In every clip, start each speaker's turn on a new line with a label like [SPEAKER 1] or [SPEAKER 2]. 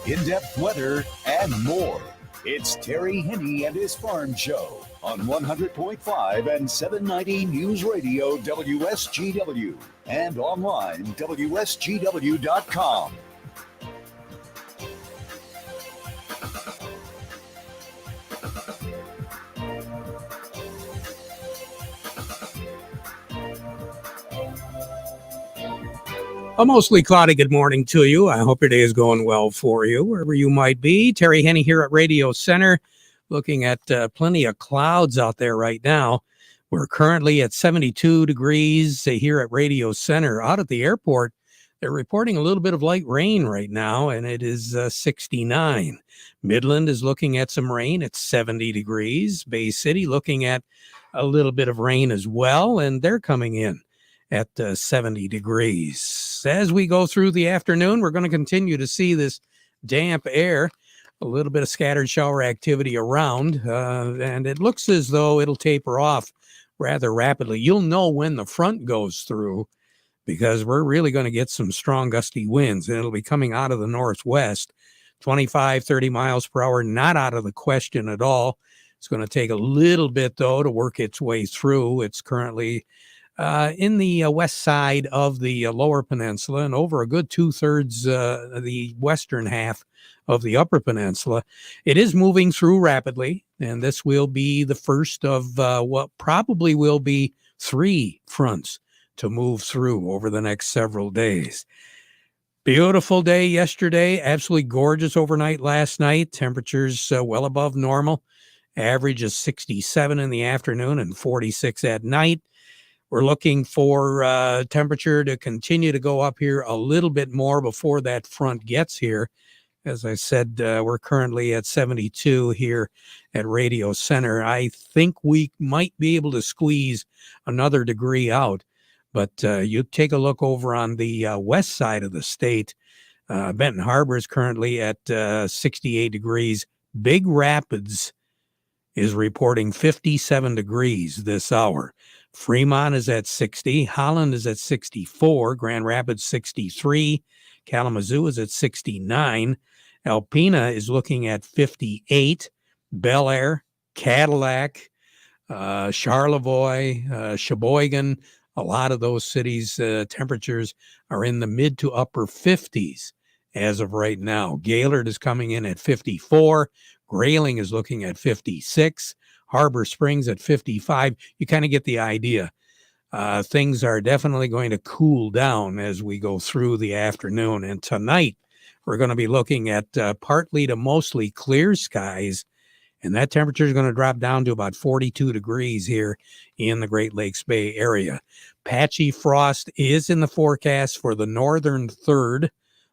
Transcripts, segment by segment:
[SPEAKER 1] in-depth weather, and more. It's Terry Henne and his Farm Show on 100.5 and 790 News Radio WSGW and online WSGW.com.
[SPEAKER 2] A mostly cloudy good morning to you. I hope your day is going well for you, wherever you might be. Terry Henne here at Radio Center, looking at plenty of clouds out there right now. We're currently at 72 degrees here at Radio Center. Out at the airport, they're reporting a little bit of light rain right now, and it is 69. Midland is looking at some rain at 70 degrees. Bay City looking at a little bit of rain as well, and they're coming in at 70 degrees. As we go through the afternoon, we're going to continue to see this damp air, a little bit of scattered shower activity around, and it looks as though it'll taper off rather rapidly. You'll know when the front goes through because we're really going to get some strong gusty winds, and it'll be coming out of the northwest. 25, 30 miles per hour, not out of the question at all. It's going to take a little bit, though, to work its way through. It's currently in the west side of the lower peninsula and over a good 2/3 the western half of the upper peninsula. It is moving through rapidly, and this will be the first of what probably will be 3 fronts to move through over the next several days. Beautiful day yesterday, absolutely gorgeous overnight last night. Temperatures well above normal. Average is 67 in the afternoon and 46 at night. We're looking for temperature to continue to go up here a little bit more before that front gets here. As I said, we're currently at 72 here at Radio Center. I think we might be able to squeeze another degree out, but you take a look over on the west side of the state. Benton Harbor is currently at 68 degrees. Big Rapids is reporting 57 degrees this hour. Fremont is at 60. Holland is at 64. Grand Rapids 63. Kalamazoo is at 69. Alpena is looking at 58. Bel Air, Cadillac, Charlevoix, Sheboygan, a lot of those cities' temperatures are in the mid to upper 50s as of right now. Gaylord is coming in at 54. Grayling is looking at 56. Harbor Springs at 55. You kind of get the idea. Things are definitely going to cool down as we go through the afternoon. And tonight, we're going to be looking at partly to mostly clear skies. And that temperature is going to drop down to about 42 degrees here in the Great Lakes Bay area. Patchy frost is in the forecast for the northern third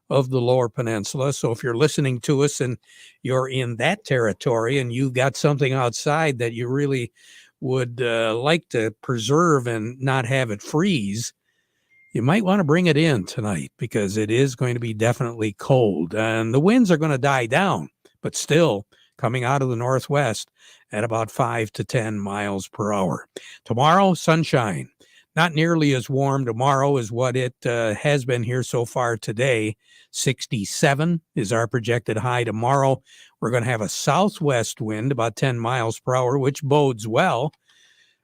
[SPEAKER 2] of the lower peninsula. So if you're listening to us and you're in that territory and you've got something outside that you really would like to preserve and not have it freeze, you might want to bring it in tonight because it is going to be definitely cold. And the winds are going to die down, but still coming out of the northwest at about 5 to 10 miles per hour. Tomorrow, sunshine. Not nearly as warm tomorrow as what it has been here so far today. 67 is our projected high tomorrow. We're going to have a southwest wind about 10 miles per hour, which bodes well.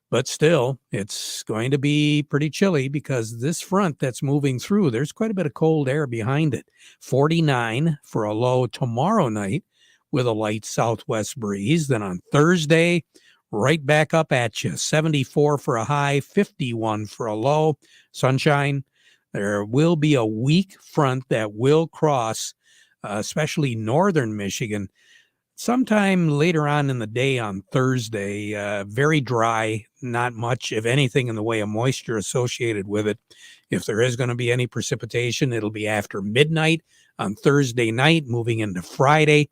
[SPEAKER 2] But still, it's going to be pretty chilly because this front that's moving through, there's quite a bit of cold air behind it. 49 for a low tomorrow night with a light southwest breeze. Then on Thursday, right back up at you. 74 for a high, 51 for a low. Sunshine. There will be a weak front that will cross, especially northern Michigan, sometime later on in the day on Thursday. Very dry, not much, if anything, in the way of moisture associated with it. If there is going to be any precipitation, it'll be after midnight on Thursday night, moving into Friday.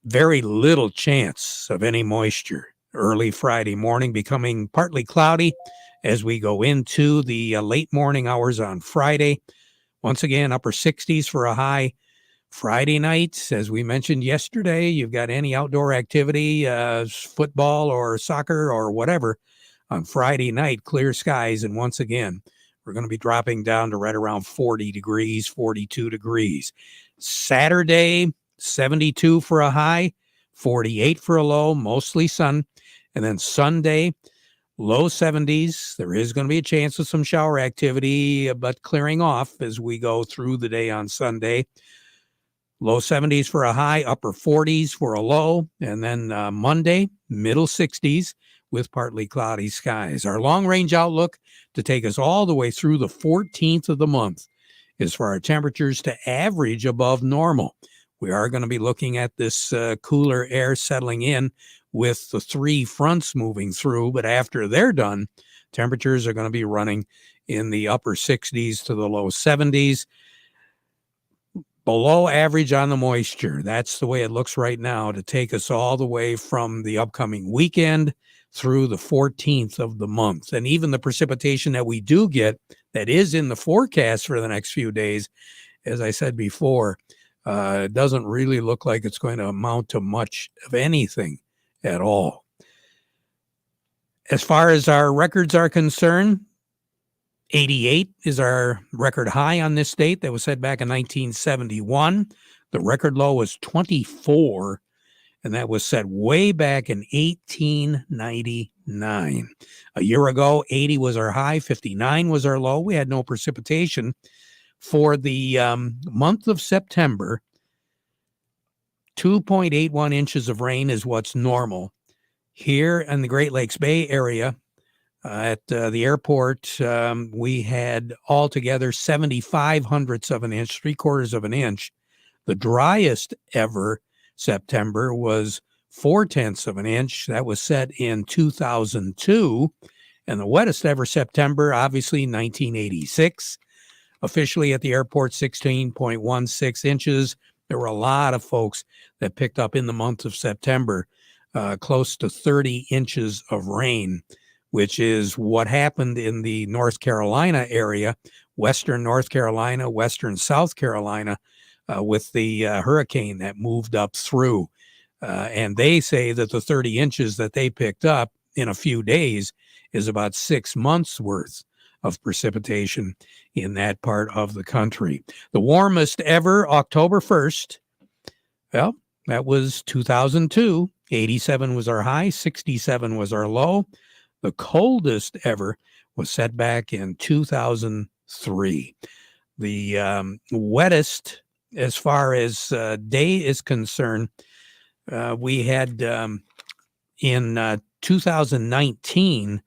[SPEAKER 2] Very little chance of any moisture. Early Friday morning, becoming partly cloudy as we go into the late morning hours on Friday. Once again, upper 60s for a high. Friday night, as we mentioned yesterday, you've got any outdoor activity, football or soccer or whatever, on Friday night, clear skies. And once again, we're going to be dropping down to right around 40 degrees, 42 degrees. Saturday, 72 for a high, 48 for a low, mostly sun. And then Sunday, low 70s. There is going to be a chance of some shower activity, but clearing off as we go through the day on Sunday. Low 70s for a high, upper 40s for a low. And then Monday, middle 60s with partly cloudy skies. Our long-range outlook to take us all the way through the 14th of the month is for our temperatures to average above normal. We are going to be looking at this cooler air settling in with the three fronts moving through, but after they're done, temperatures are going to be running in the upper 60s to the low 70s. Below average on the moisture. That's the way it looks right now to take us all the way from the upcoming weekend through the 14th of the month. And even the precipitation that we do get that is in the forecast for the next few days, as I said before, it doesn't really look like it's going to amount to much of anything at all. As far as our records are concerned, 88 is our record high on this date. That was set back in 1971. The record low was 24, and that was set way back in 1899. A year ago, 80 was our high, 59 was our low. We had no precipitation. For the month of September, 2.81 inches of rain is what's normal. Here in the Great Lakes Bay area, at the airport, we had altogether 75 hundredths of an inch, 3/4 of an inch. The driest ever September was 4/10 of an inch. That was set in 2002. And the wettest ever September, obviously, 1986. Officially at the airport, 16.16 inches. There were a lot of folks that picked up in the month of September close to 30 inches of rain, which is what happened in the North Carolina area, western North Carolina, western South Carolina, with the hurricane that moved up through. And they say that the 30 inches that they picked up in a few days is about 6 months worth of precipitation in that part of the country. The warmest ever, October 1st, well, that was 2002. 87 was our high, 67 was our low. The coldest ever was set back in 2003. The wettest, as far as day is concerned, we had in 2019,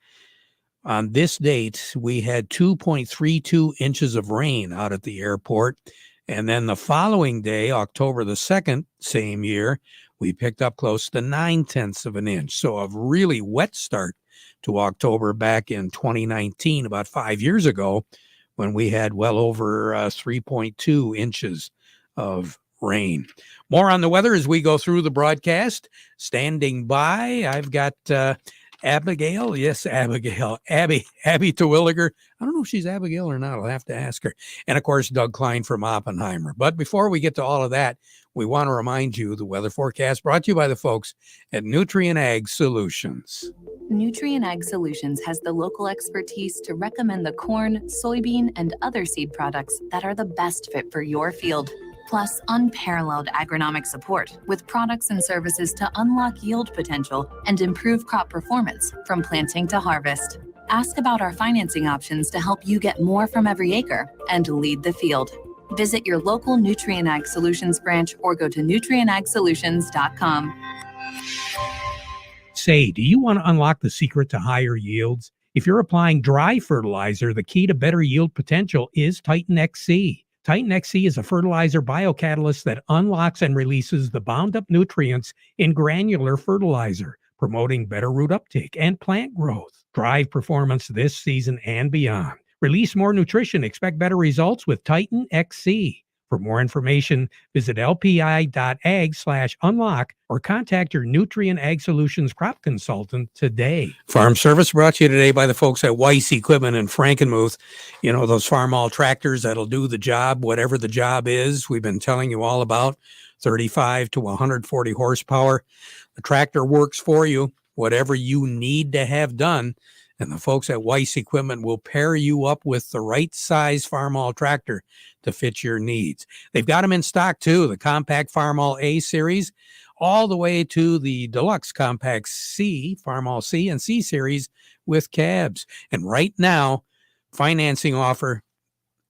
[SPEAKER 2] on this date, we had 2.32 inches of rain out at the airport. And then the following day, October the 2nd, same year, we picked up close to 9/10 of an inch. So a really wet start to October back in 2019, about 5 years ago, when we had well over 3.2 inches of rain. More on the weather as we go through the broadcast. Standing by, I've got Abigail. Yes, Abigail. Abby Terwilliger. I don't know if she's Abigail or not. I'll have to ask her. And, of course, Doug Klein from Oppenheimer. But before we get to all of that, we want to remind you the weather forecast brought to you by the folks at Nutrien Ag Solutions.
[SPEAKER 3] Nutrien Ag Solutions has the local expertise to recommend the corn, soybean, and other seed products that are the best fit for your field. Plus, unparalleled agronomic support with products and services to unlock yield potential and improve crop performance from planting to harvest. Ask about our financing options to help you get more from every acre and lead the field. Visit your local Nutrien Ag Solutions branch or go to nutrienagsolutions.com.
[SPEAKER 2] Say, do you want to unlock the secret to higher yields? If you're applying dry fertilizer, the key to better yield potential is Titan XC. Titan XC is a fertilizer biocatalyst that unlocks and releases the bound up nutrients in granular fertilizer, promoting better root uptake and plant growth. Drive performance this season and beyond. Release more nutrition. Expect better results with Titan XC. For more information, visit lpi.ag/unlock or contact your Nutrien Ag Solutions crop consultant today. Farm Service brought to you today by the folks at Weiss Equipment in Frankenmuth. You know, those farm-all tractors that'll do the job, whatever the job is. We've been telling you all about 35 to 140 horsepower. The tractor works for you, whatever you need to have done. And the folks at Weiss Equipment will pair you up with the right size Farmall tractor to fit your needs. They've got them in stock too, the compact Farmall A series, all the way to the deluxe compact C, Farmall C and C series with cabs. And right now, financing offer,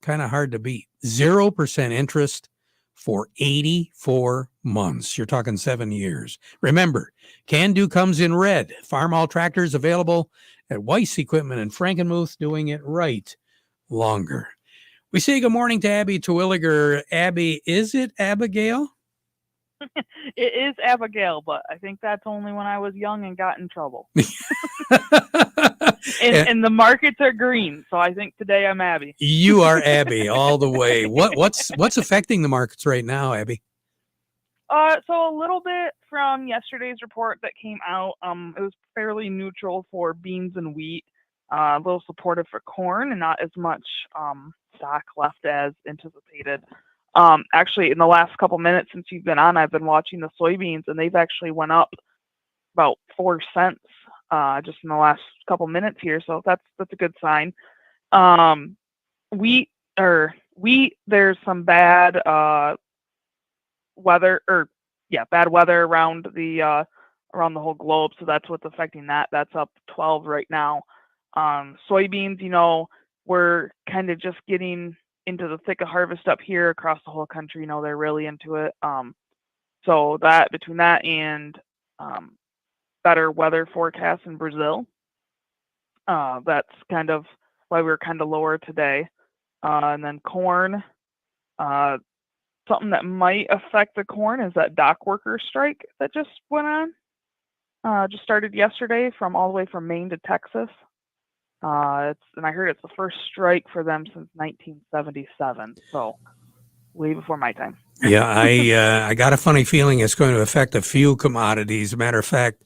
[SPEAKER 2] kind of hard to beat. 0% interest for 84 months. You're talking 7 years. Remember, Can-Do comes in red. Farmall tractors available at Weiss Equipment in Frankenmuth, doing it right longer. We say good morning to Abby Terwilliger. Abby, is it Abigail?
[SPEAKER 4] It is Abigail, but I think that's only when I was young and got in trouble. And the markets are green, so I think today I'm Abby.
[SPEAKER 2] You are Abby all the way. What's affecting the markets right now, Abby?
[SPEAKER 4] So a little bit from yesterday's report that came out. It was fairly neutral for beans and wheat. A little supportive for corn, and not as much stock left as anticipated. Actually, in the last couple minutes since you've been on, I've been watching the soybeans, and they've actually went up about 4 cents just in the last couple minutes here. So that's a good sign. Wheat, there's some bad weather, bad weather around the whole globe. So that's what's affecting that. That's up 12 right now. Soybeans, we're kind of just getting into the thick of harvest up here across the whole country. They're really into it. So that between that and better weather forecasts in Brazil, that's kind of why we're kind of lower today. And then corn, something that might affect the corn is that dock worker strike that just went on. Just started yesterday all the way from Maine to Texas. And I heard it's the first strike for them since 1977, so way before my time.
[SPEAKER 2] Yeah, I got a funny feeling it's going to affect a few commodities. As a matter of fact,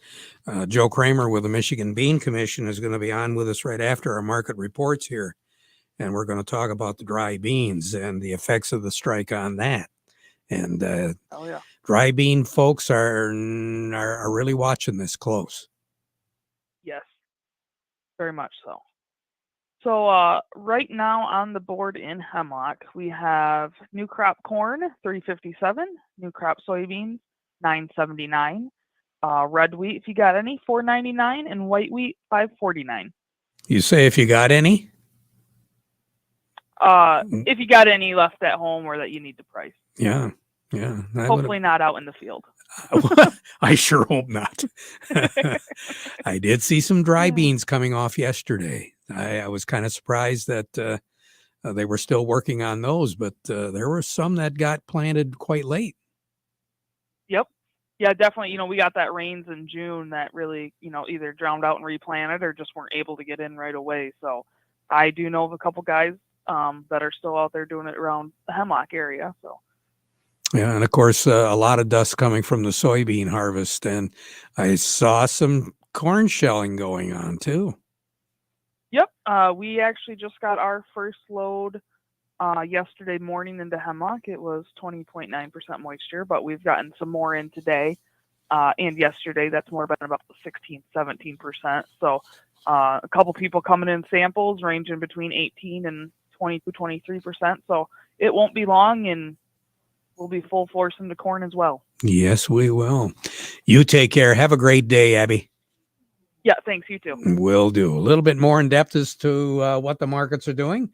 [SPEAKER 2] Joe Kramer with the Michigan Bean Commission is going to be on with us right after our market reports here, and we're going to talk about the dry beans and the effects of the strike on that. And dry bean folks are really watching this close.
[SPEAKER 4] Yes, very much so. So right now on the board in Hemlock, we have new crop corn, $3.57, new crop soybeans, $9.79, red wheat, if you got any, $4.99, and white wheat, $5.49.
[SPEAKER 2] You say if you got any?
[SPEAKER 4] If you got any left at home or that you need to price.
[SPEAKER 2] Yeah.
[SPEAKER 4] Hopefully not out in the field.
[SPEAKER 2] I sure hope not. I did see some dry beans coming off yesterday. I was kind of surprised that they were still working on those, but there were some that got planted quite late.
[SPEAKER 4] Yep. Yeah, definitely. We got that rains in June that really, either drowned out and replanted or just weren't able to get in right away. So I do know of a couple guys that are still out there doing it around the Hemlock area. So.
[SPEAKER 2] Yeah, and of course, a lot of dust coming from the soybean harvest, and I saw some corn shelling going on too.
[SPEAKER 4] Yep, we actually just got our first load yesterday morning into Hemlock. It was 20.9% moisture, but we've gotten some more in today and yesterday. That's more been about the 16-17%. So a couple people coming in samples ranging between 18 and 22-23%. So it won't be long, and we'll be full force into corn as well.
[SPEAKER 2] Yes, we will. You take care. Have a great day, Abby.
[SPEAKER 4] Yeah, thanks. You too.
[SPEAKER 2] Will do. A little bit more in depth as to what the markets are doing.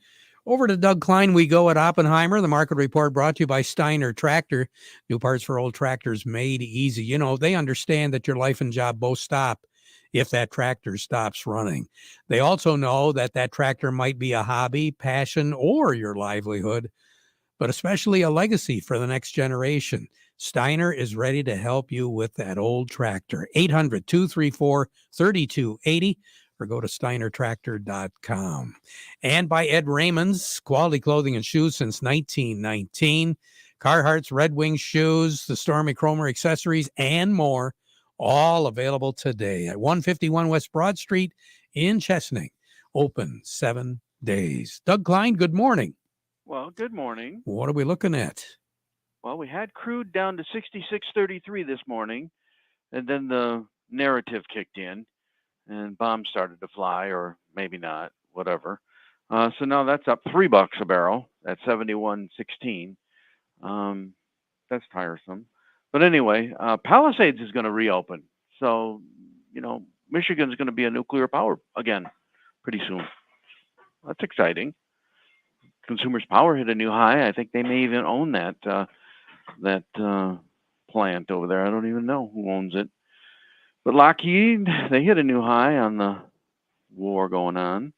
[SPEAKER 2] Over to Doug Klein we go at Oppenheimer. The market report brought to you by Steiner Tractor. New parts for old tractors made easy. They understand that your life and job both stop if that tractor stops running. They also know that tractor might be a hobby, passion, or your livelihood, but especially a legacy for the next generation. Steiner is ready to help you with that old tractor. 800-234-3280 or go to steinertractor.com. And by Ed Raymond's, quality clothing and shoes since 1919. Carhartt's Red Wing shoes, the Stormy Cromer accessories, and more, all available today at 151 West Broad Street in Chesaning. Open 7 days. Doug Klein, good morning.
[SPEAKER 5] Well, good morning.
[SPEAKER 2] What are we looking at?
[SPEAKER 5] Well, we had crude down to 66.33 this morning, and then the narrative kicked in. and bombs started to fly, or maybe not, whatever. So now that's up $3 a barrel at 71.16. That's tiresome. But anyway, Palisades is going to reopen. So, Michigan's going to be a nuclear power again pretty soon. That's exciting. Consumers Power hit a new high. I think they may even own that plant over there. I don't even know who owns it. But Lockheed, they hit a new high on the war going on.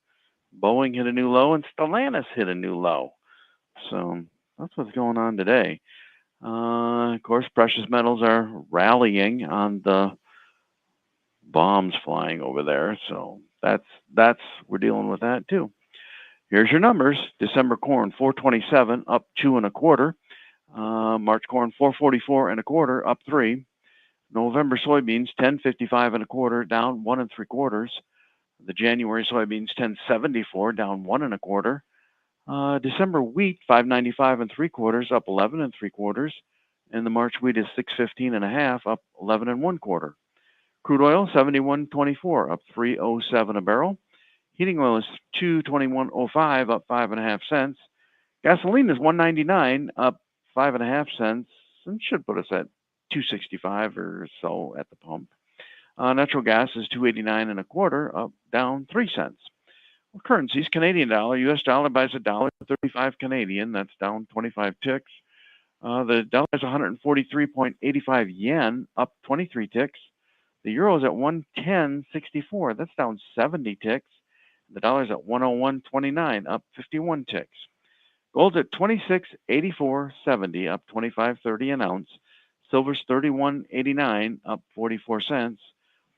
[SPEAKER 5] Boeing hit a new low, and Stellantis hit a new low. So that's what's going on today. Of course, precious metals are rallying on the bombs flying over there. So that's we're dealing with that too. Here's your numbers. December corn 427 up 2 1/4. March corn 444 1/4 up 3. November soybeans 1055 1/4 down 1 3/4. The January soybeans 1074 down 1 1/4. December wheat 595 3/4 up 11 3/4. And the March wheat is 615 1/2 up 11 1/4. Crude oil 71.24 up 307 a barrel. Heating oil is 221.05 up 5.5 cents. Gasoline is 199 up 5.5 cents, and should put us at 265 or so at the pump. Natural gas is 289 1/4 up down 3 cents. Well, currencies: Canadian dollar, U.S. dollar buys $1.35 Canadian. That's down 25 ticks. The dollar is 143.85 yen, up 23 ticks. The euro is at 110.64. That's down 70 ticks. The dollar is at 101.29, up 51 ticks. Gold's at 26.84.70, up 25.30 an ounce. Silver's 31.89, up 44 cents.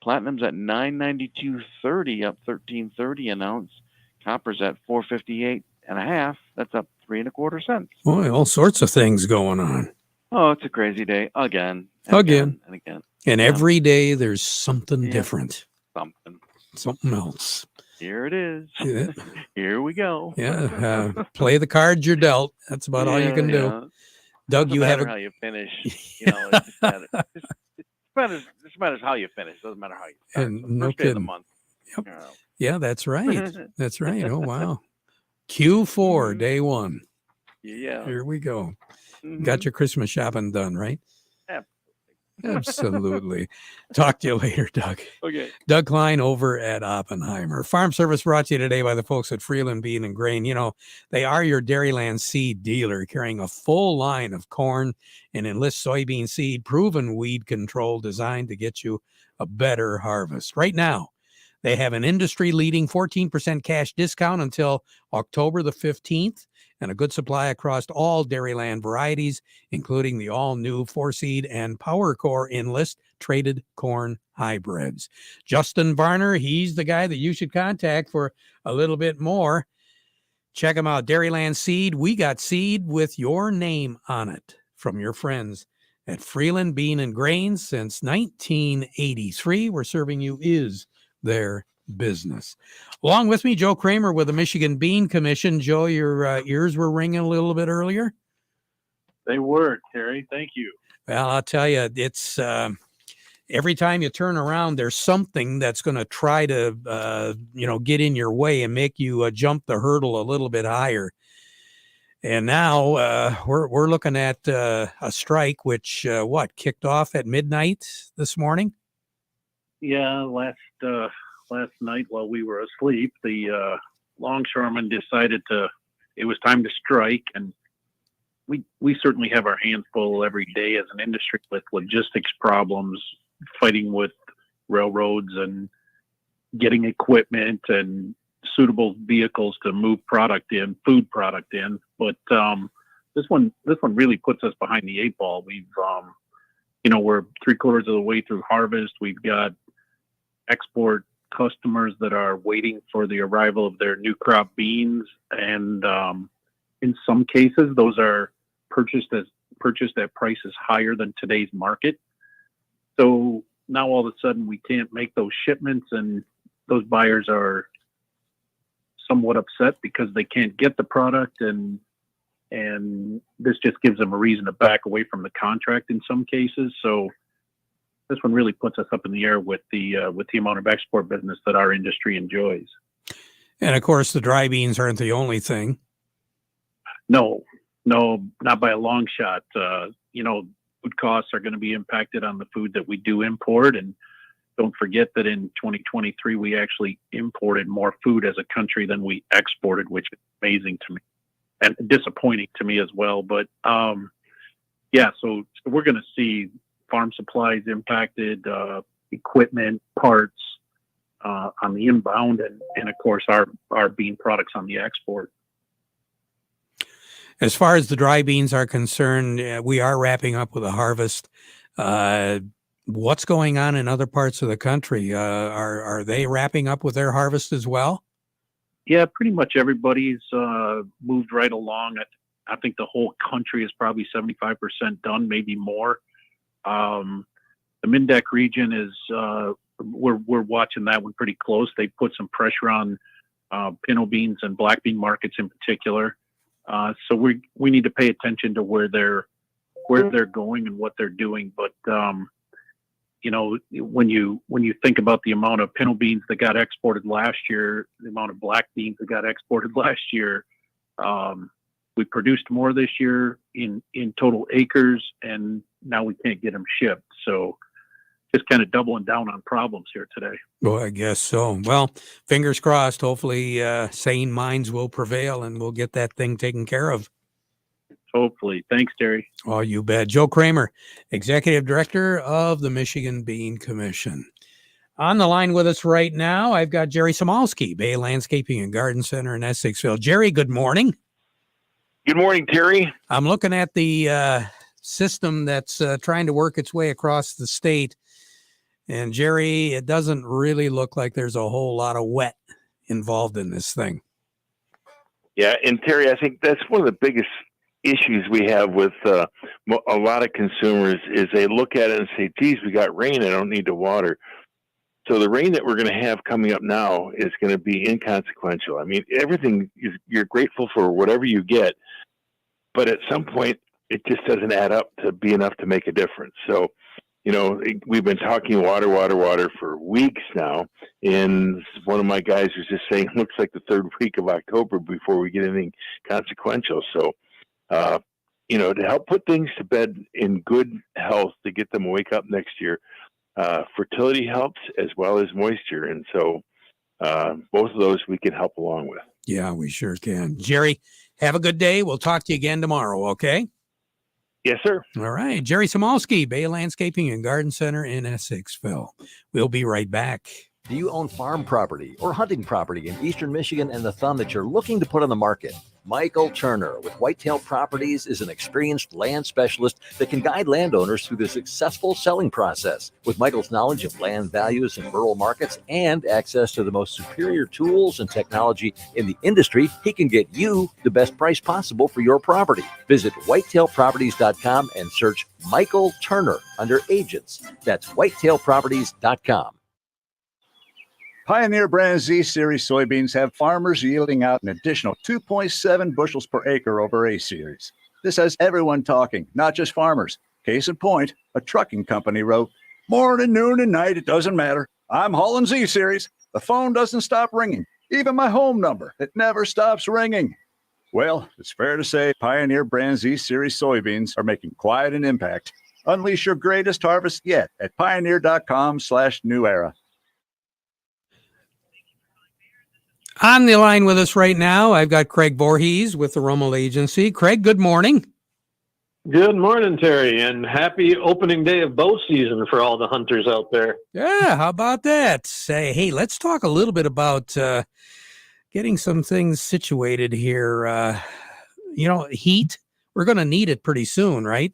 [SPEAKER 5] Platinum's at 992.30, up 13.30 an ounce. Copper's at 458 1/2. That's up 3 1/4 cents.
[SPEAKER 2] Boy, all sorts of things going on.
[SPEAKER 5] Oh, it's a crazy day again.
[SPEAKER 2] Again.
[SPEAKER 5] And again.
[SPEAKER 2] And every day there's something
[SPEAKER 5] Yeah.
[SPEAKER 2] different. Something else.
[SPEAKER 5] Here it is.
[SPEAKER 2] Yeah.
[SPEAKER 5] Here we go.
[SPEAKER 2] Yeah. Play the cards you're dealt. That's about all you can do.
[SPEAKER 5] Yeah.
[SPEAKER 2] Doug,
[SPEAKER 5] Doesn't
[SPEAKER 2] you have
[SPEAKER 5] matter how you finish. It just matters how you finish. Doesn't matter how you start.
[SPEAKER 2] And
[SPEAKER 5] So
[SPEAKER 2] no
[SPEAKER 5] first day of the
[SPEAKER 2] kidding.
[SPEAKER 5] month.
[SPEAKER 2] Yep. Yeah, that's right. That's right. Oh, wow. Q4,
[SPEAKER 5] Mhm.
[SPEAKER 2] day one.
[SPEAKER 5] Yeah.
[SPEAKER 2] Here we go.
[SPEAKER 5] Mhm.
[SPEAKER 2] Got your Christmas shopping done, right?
[SPEAKER 5] Absolutely.
[SPEAKER 2] Absolutely. Talk to you later, Doug.
[SPEAKER 5] Okay.
[SPEAKER 2] Doug Klein over at Oppenheimer. Farm Service brought to you today by the folks at Freeland Bean and Grain. They are your Dairyland seed dealer, carrying a full line of corn and Enlist soybean seed, proven weed control designed to get you a better harvest. Right now, they have an industry-leading 14% cash discount until October the 15th, and a good supply across all Dairyland varieties, including the all-new 4-seed and Power Core Enlist traded corn hybrids. Justin Varner, he's the guy that you should contact for a little bit more. Check him out, Dairyland Seed. We got seed with your name on it from your friends at Freeland Bean and Grain since 1983. We're serving you is their business. Along with me, Joe Kramer with the Michigan Bean Commission. Joe, your ears were ringing a little bit earlier.
[SPEAKER 6] They were, Terry. Thank you.
[SPEAKER 2] Well, I'll tell you, it's every time you turn around, there's something that's going to try to, get in your way and make you jump the hurdle a little bit higher. And now we're looking at a strike, which kicked off at midnight this morning.
[SPEAKER 6] Yeah, last night while we were asleep, the longshoremen decided it was time to strike, and we certainly have our hands full every day as an industry with logistics problems, fighting with railroads and getting equipment and suitable vehicles to move food product in. But this one really puts us behind the 8 ball. We've we're 3/4 of the way through harvest. We've got export customers that are waiting for the arrival of their new crop beans, and in some cases those are purchased at prices higher than today's market. So now all of a sudden we can't make those shipments, and those buyers are somewhat upset because they can't get the product, and this just gives them a reason to back away from the contract in some cases. So this one really puts us up in the air with the amount of export business that our industry enjoys.
[SPEAKER 2] And of course, the dry beans aren't the only thing.
[SPEAKER 6] No, not by a long shot. Food costs are going to be impacted on the food that we do import. And don't forget that in 2023, we actually imported more food as a country than we exported, which is amazing to me and disappointing to me as well. But so we're going to see farm supplies impacted, equipment, parts on the inbound, and of course our bean products on the export.
[SPEAKER 2] As far as the dry beans are concerned, we are wrapping up with a harvest. What's going on in other parts of the country? Are they wrapping up with their harvest as well?
[SPEAKER 6] Yeah, pretty much everybody's moved right along. I think the whole country is probably 75% done, maybe more. The Mindeck region is we're watching that one pretty close. They put some pressure on pinto beans and black bean markets in particular. So we need to pay attention to where they're going and what they're doing. But when you think about the amount of pinto beans that got exported last year, the amount of black beans that got exported last year, we produced more this year in total acres, and now we can't get them shipped. So just kind of doubling down on problems here today.
[SPEAKER 2] Well, I guess so. Well, fingers crossed. Hopefully, sane minds will prevail and we'll get that thing taken care of.
[SPEAKER 6] Hopefully. Thanks, Terry.
[SPEAKER 2] Oh, you bet. Joe Kramer, Executive Director of the Michigan Bean Commission. On the line with us right now, I've got Jerry Samolsky, Bay Landscaping and Garden Center in Essexville. Jerry, good morning.
[SPEAKER 7] Good morning, Terry.
[SPEAKER 2] I'm looking at the system that's trying to work its way across the state. And Jerry, it doesn't really look like there's a whole lot of wet involved in this thing.
[SPEAKER 7] Yeah, and Terry, I think that's one of the biggest issues we have with a lot of consumers is they look at it and say, geez, we got rain, I don't need to water. So the rain that we're going to have coming up now is going to be inconsequential. I mean, everything, you're grateful for whatever you get, but at some point, it just doesn't add up to be enough to make a difference. So, we've been talking water for weeks now. And one of my guys was just saying, it looks like the third week of October before we get anything consequential. So, to help put things to bed in good health, to get them to wake up next year, fertility helps as well as moisture. And so both of those we can help along with.
[SPEAKER 2] Yeah, we sure can. Jerry, have a good day. We'll talk to you again tomorrow, okay?
[SPEAKER 7] Yes, sir.
[SPEAKER 2] All right. Jerry Samolsky, Bay Landscaping and Garden Center in Essexville. We'll be right back.
[SPEAKER 8] Do you own farm property or hunting property in eastern Michigan and the Thumb that you're looking to put on the market? Michael Turner with Whitetail Properties is an experienced land specialist that can guide landowners through the successful selling process. With Michael's knowledge of land values in rural markets and access to the most superior tools and technology in the industry, he can get you the best price possible for your property. Visit whitetailproperties.com and search Michael Turner under agents. That's whitetailproperties.com.
[SPEAKER 9] Pioneer brand Z Series soybeans have farmers yielding out an additional 2.7 bushels per acre over A Series. This has everyone talking, not just farmers. Case in point, a trucking company wrote, "Morning, noon, and night, it doesn't matter. I'm hauling Z Series. The phone doesn't stop ringing. Even my home number, it never stops ringing." Well, it's fair to say Pioneer brand Z Series soybeans are making quite an impact. Unleash your greatest harvest yet at pioneer.com/new era.
[SPEAKER 2] On the line with us right now, I've got Craig Voorhees with the Rummel Agency. Craig, good morning.
[SPEAKER 10] Good morning, Terry, and happy opening day of bow season for all the hunters out there.
[SPEAKER 2] Yeah, how about that? Hey, let's talk a little bit about getting some things situated here. Heat, we're going to need it pretty soon, right?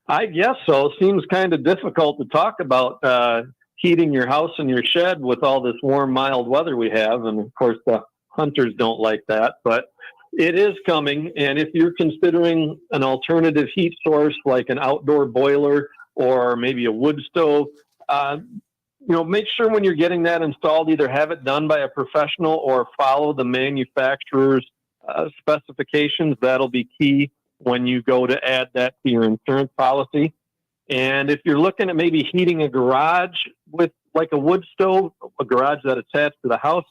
[SPEAKER 10] I guess so. Seems kind of difficult to talk about heating your house and your shed with all this warm, mild weather we have. And of course, the hunters don't like that, but it is coming. And if you're considering an alternative heat source like an outdoor boiler or maybe a wood stove, make sure when you're getting that installed, either have it done by a professional or follow the manufacturer's specifications. That'll be key when you go to add that to your insurance policy. And if you're looking at maybe heating a garage with like a wood stove, a garage that attached to the house,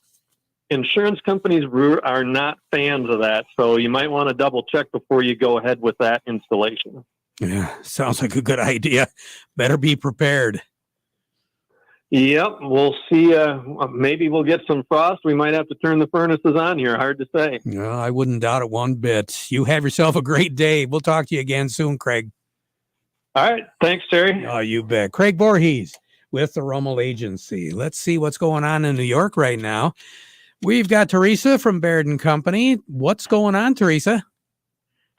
[SPEAKER 10] insurance companies are not fans of that. So you might want to double check before you go ahead with that installation.
[SPEAKER 2] Yeah, sounds like a good idea. Better be prepared.
[SPEAKER 10] Yep, we'll see. Maybe we'll get some frost. We might have to turn the furnaces on here. Hard to say.
[SPEAKER 2] No, I wouldn't doubt it one bit. You have yourself a great day. We'll talk to you again soon, Craig.
[SPEAKER 10] All right. Thanks, Terry.
[SPEAKER 2] Oh, you bet. Craig Voorhees with the Rummel Agency. Let's see what's going on in New York right now. We've got Teresa from Baird & Company. What's going on, Teresa?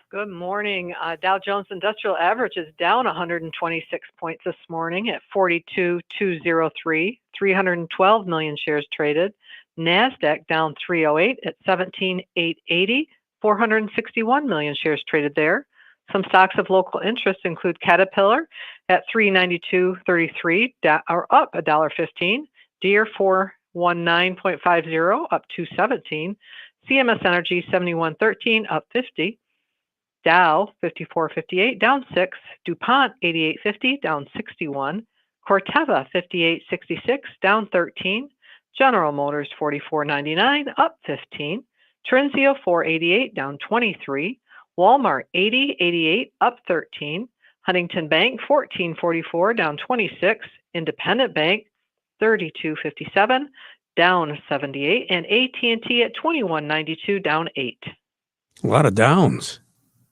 [SPEAKER 11] Good morning. Dow Jones Industrial Average is down 126 points this morning at 42,203, 312 million shares traded. NASDAQ down 308 at 17,880, 461 million shares traded there. Some stocks of local interest include Caterpillar at 392.33, or up $1.15. Deere 419.50, up 217. CMS Energy 71.13, up 50. Dow 54.58, down 6. DuPont 88.50, down 61. Corteva 58.66, down 13. General Motors 44.99, up 15. Trinseo 4.88, down 23. Walmart 80.88, up 13. Huntington Bank 14.44, down 26. Independent Bank 32.57, down 78. And AT&T at 21.92, down 8.
[SPEAKER 2] A lot of downs.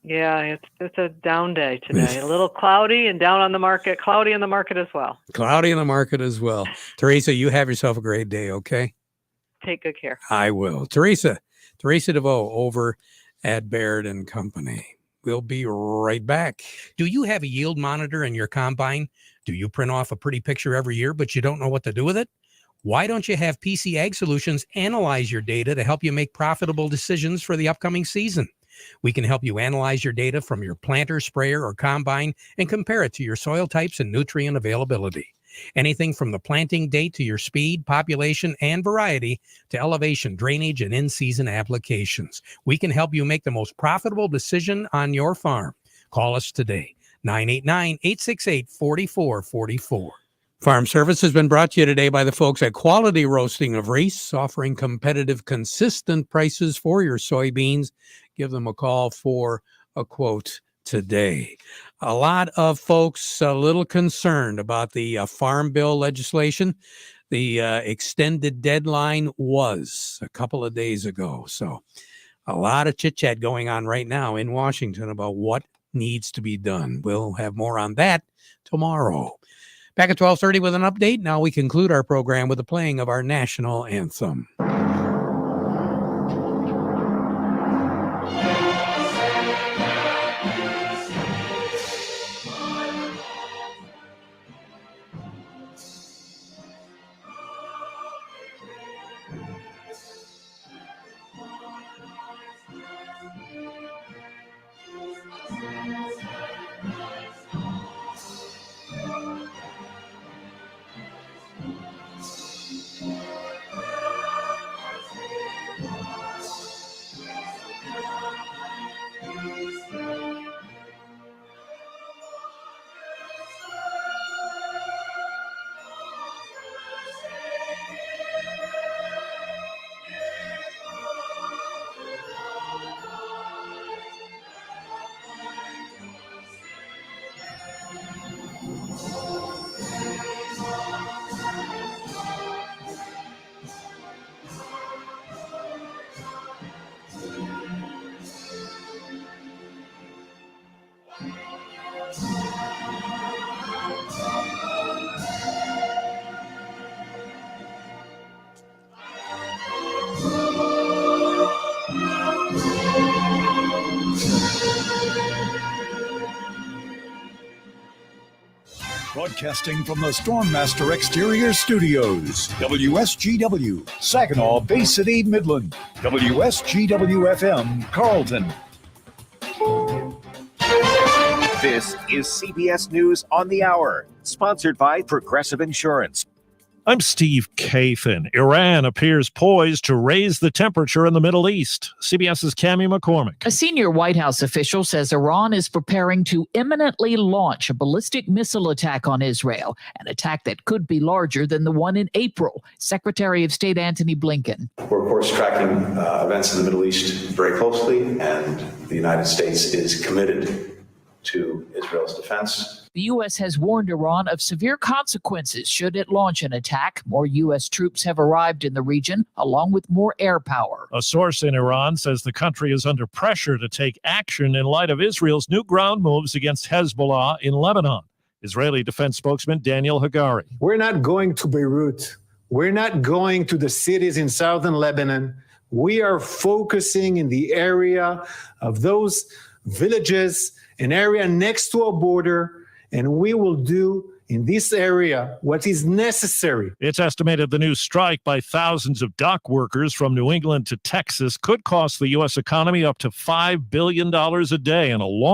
[SPEAKER 11] Yeah, it's a down day today. A little cloudy and down on the market, cloudy in the market as well.
[SPEAKER 2] Cloudy in the market as well. Teresa, you have yourself a great day, okay?
[SPEAKER 11] Take good care.
[SPEAKER 2] I will. Teresa DeVoe over at Baird & Company. We'll be right back. Do you have a yield monitor in your combine? Do you print off a pretty picture every year, but you don't know what to do with it? Why don't you have PC Ag Solutions analyze your data to help you make profitable decisions for the upcoming season? We can help you analyze your data from your planter, sprayer, or combine and compare it to your soil types and nutrient availability. Anything from the planting date to your speed, population, and variety to elevation, drainage, and in-season applications. We can help you make the most profitable decision on your farm. Call us today, 989-868-4444. Farm Service has been brought to you today by the folks at Quality Roasting of Reese, offering competitive, consistent prices for your soybeans. Give them a call for a quote today. A lot of folks a little concerned about the Farm Bill legislation. The extended deadline was a couple of days ago. So a lot of chit-chat going on right now in Washington about what needs to be done. We'll have more on that tomorrow. Back at 12:30 with an update. Now we conclude our program with the playing of our national anthem.
[SPEAKER 1] Broadcasting from the Stormmaster Exterior Studios, WSGW, Saginaw Bay City, Midland, WSGW-FM, Carlton.
[SPEAKER 12] This is CBS News on the Hour, sponsored by Progressive Insurance. I'm Steve Kathan. Iran appears poised to raise the temperature in the Middle East. CBS's Cammie McCormick.
[SPEAKER 13] A senior White House official says Iran is preparing to imminently launch a ballistic missile attack on Israel, an attack that could be larger than the one in April. Secretary of State Antony Blinken.
[SPEAKER 14] We're, of course, tracking events in the Middle East very closely, and the United States is committed to Israel's defense.
[SPEAKER 13] The U.S. has warned Iran of severe consequences should it launch an attack. More U.S. troops have arrived in the region, along with more air power.
[SPEAKER 12] A source in Iran says the country is under pressure to take action in light of Israel's new ground moves against Hezbollah in Lebanon. Israeli defense spokesman Daniel Hagari.
[SPEAKER 15] We're not going to Beirut. We're not going to the cities in southern Lebanon. We are focusing in the area of those villages, an area next to a border, and we will do in this area what is necessary.
[SPEAKER 12] It's estimated the new strike by thousands of dock workers from New England to Texas could cost the U.S. economy up to $5 billion a day in a long